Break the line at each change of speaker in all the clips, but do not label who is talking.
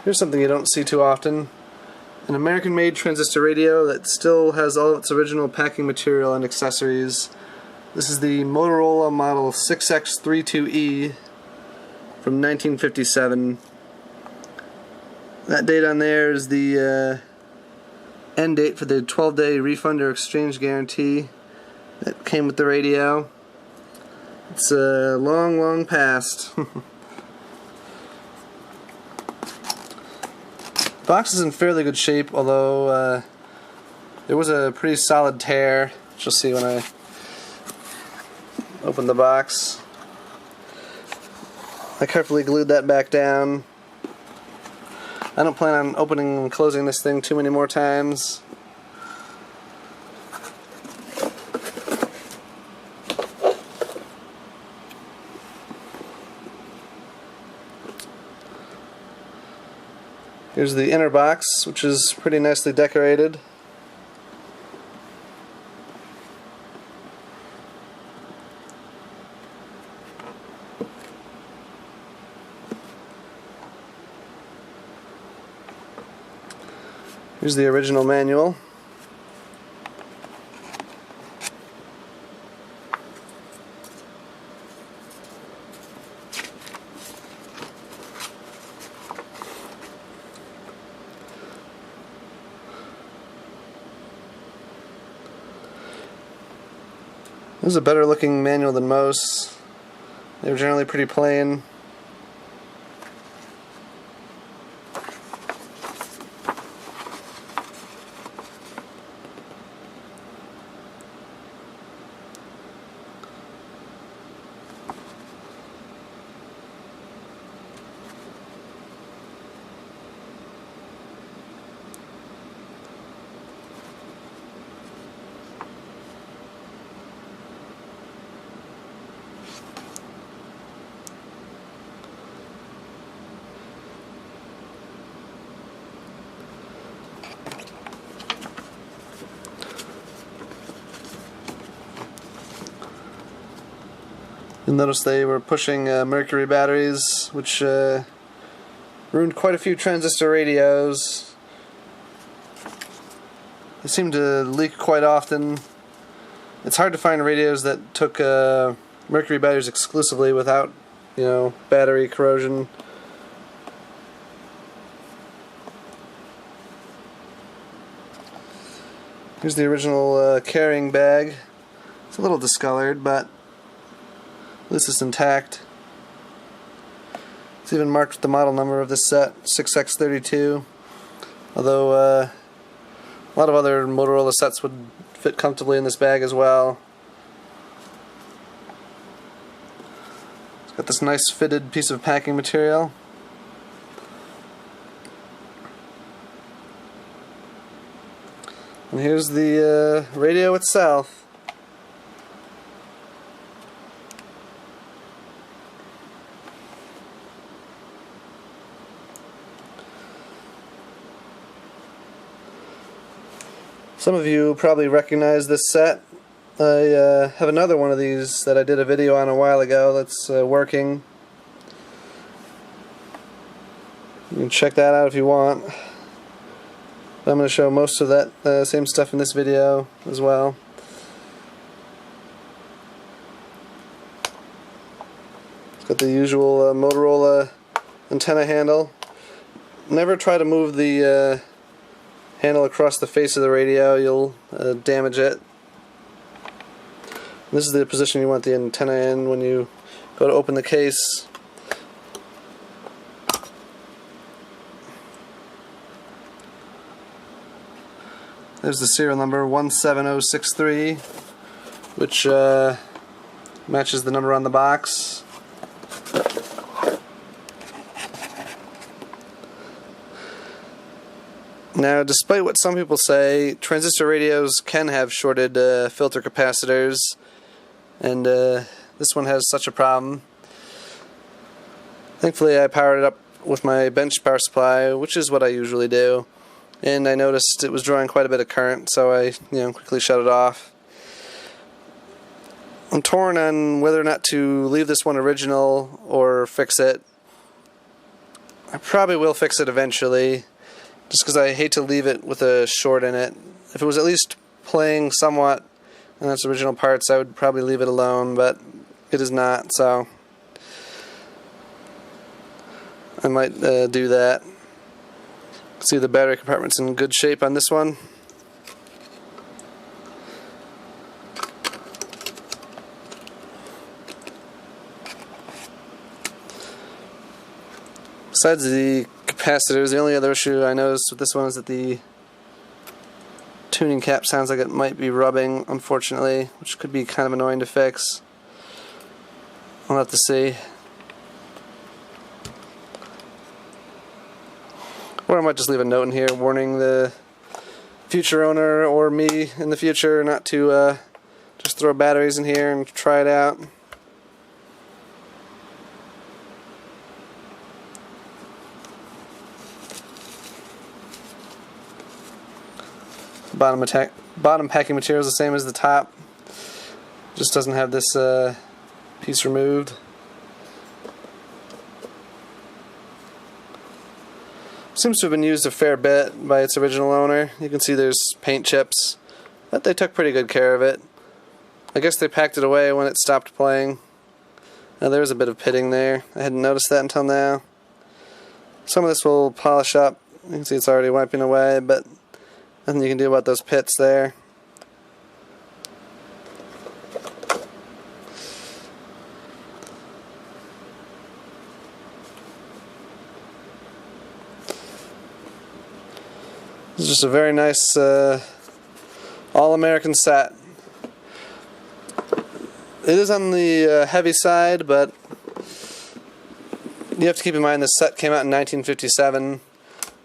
Here's something you don't see too often. An American-made transistor radio that still has all of its original packing material and accessories. This is the Motorola model 6X32E from 1957. That date on there is the end date for the 12-day refund or exchange guarantee that came with the radio. It's long, long past. The box is in fairly good shape, although there was a pretty solid tear, which you'll see when I open the box. I carefully glued that back down. I don't plan on opening and closing this thing too many more times. Here's the inner box, which is pretty nicely decorated. Here's the original manual. This is a better looking manual than most. They're generally pretty plain. You'll notice they were pushing mercury batteries, which ruined quite a few transistor radios. They seem to leak quite often. It's hard to find radios that took mercury batteries exclusively without, battery corrosion. Here's the original carrying bag. It's a little discolored, but this is intact. It's even marked with the model number of this set, 6X32. Although a lot of other Motorola sets would fit comfortably in this bag as well. It's got this nice fitted piece of packing material. And here's the radio itself. Some of you probably recognize this set. I have another one of these that I did a video on a while ago that's working. You can check that out if you want. But I'm going to show most of that same stuff in this video as well. It's got the usual Motorola antenna handle. Never try to move the handle across the face of the radio, you'll damage it. This is the position you want the antenna in when you go to open the case. There's the serial number 17063, which matches the number on the box. Now, despite what some people say, transistor radios can have shorted filter capacitors, and this one has such a problem. Thankfully, I powered it up with my bench power supply, which is what I usually do, and I noticed it was drawing quite a bit of current, so I quickly shut it off. I'm torn on whether or not to leave this one original or fix it. I probably will fix it eventually, just because I hate to leave it with a short in it. If it was at least playing somewhat in its original parts, I would probably leave it alone, but it is not, so I might do that. See, the battery compartment's in good shape on this one. Besides the capacitors, the only other issue I noticed with this one is that the tuning cap sounds like it might be rubbing, unfortunately, which could be kind of annoying to fix. We'll have to see. Or I might just leave a note in here warning the future owner or me in the future not to just throw batteries in here and try it out. Bottom packing material is the same as the top, just doesn't have this piece removed. Seems to have been used a fair bit by its original owner. You can see there's paint chips, but they took pretty good care of it. I guess they packed it away when it stopped playing. Now there's a bit of pitting there. I hadn't noticed that until now. Some of this will polish up. You can see it's already wiping away, but nothing you can do about those pits there. This is just a very nice all-American set. It is on the heavy side, but you have to keep in mind this set came out in 1957.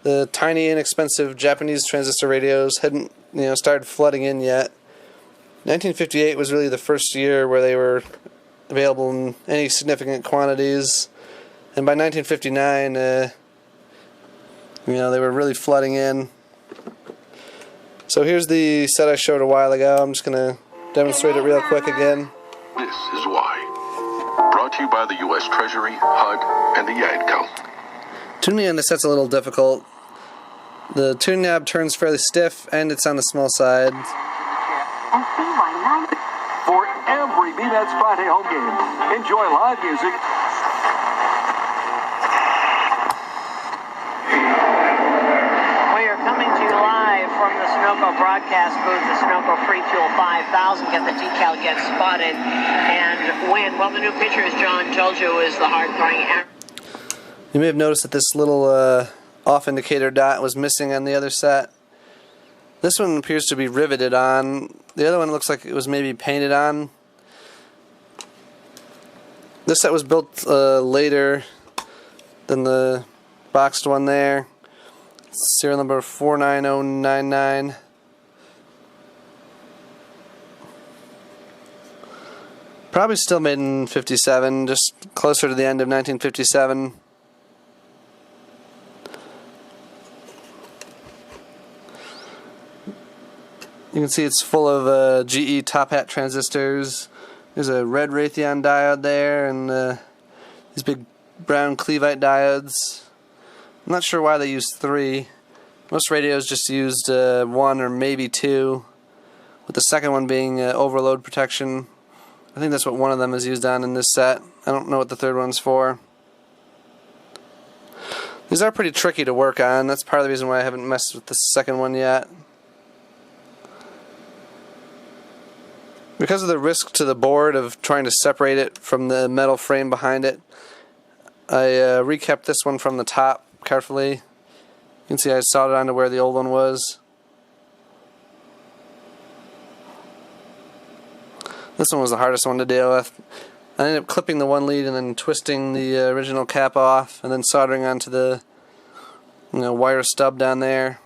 The tiny, inexpensive Japanese transistor radios hadn't, started flooding in yet. 1958 was really the first year where they were available in any significant quantities, and by 1959, they were really flooding in. So here's the set I showed a while ago. I'm just going to demonstrate it real quick again.
This is why. Brought to you by the U.S. Treasury, HUD, and the ADCO.
Tuning on this set's a little difficult. The tune knob turns fairly stiff, and it's on the small side.
For every B-Nets Friday home game, enjoy live music.
We are coming to you live from the Sunoco broadcast booth, the Sunoco Free Fuel 5000. Get the decal, get spotted, and win. Well, the new pitcher, as John told you, is the hard-throwing.
You may have noticed that this little off indicator dot was missing on the other set. This one appears to be riveted on. The other one looks like it was maybe painted on. This set was built later than the boxed one there. Serial number 49099. Probably still made in 57, just closer to the end of 1957. You can see it's full of GE top hat transistors. There's a red Raytheon diode there, and these big brown Cleveite diodes. I'm not sure why they used 3. Most radios just used 1 or maybe 2, with the second one being overload protection. I think that's what one of them is used on in this set. I don't know what the third one's for. These are pretty tricky to work on. That's part of the reason why I haven't messed with the second one yet. Because of the risk to the board of trying to separate it from the metal frame behind it, I recapped this one from the top carefully. You can see I soldered onto where the old one was. This one was the hardest one to deal with. I ended up clipping the one lead and then twisting the original cap off, and then soldering onto the wire stub down there.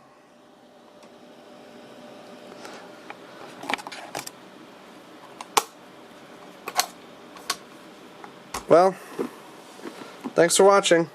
Well, thanks for watching.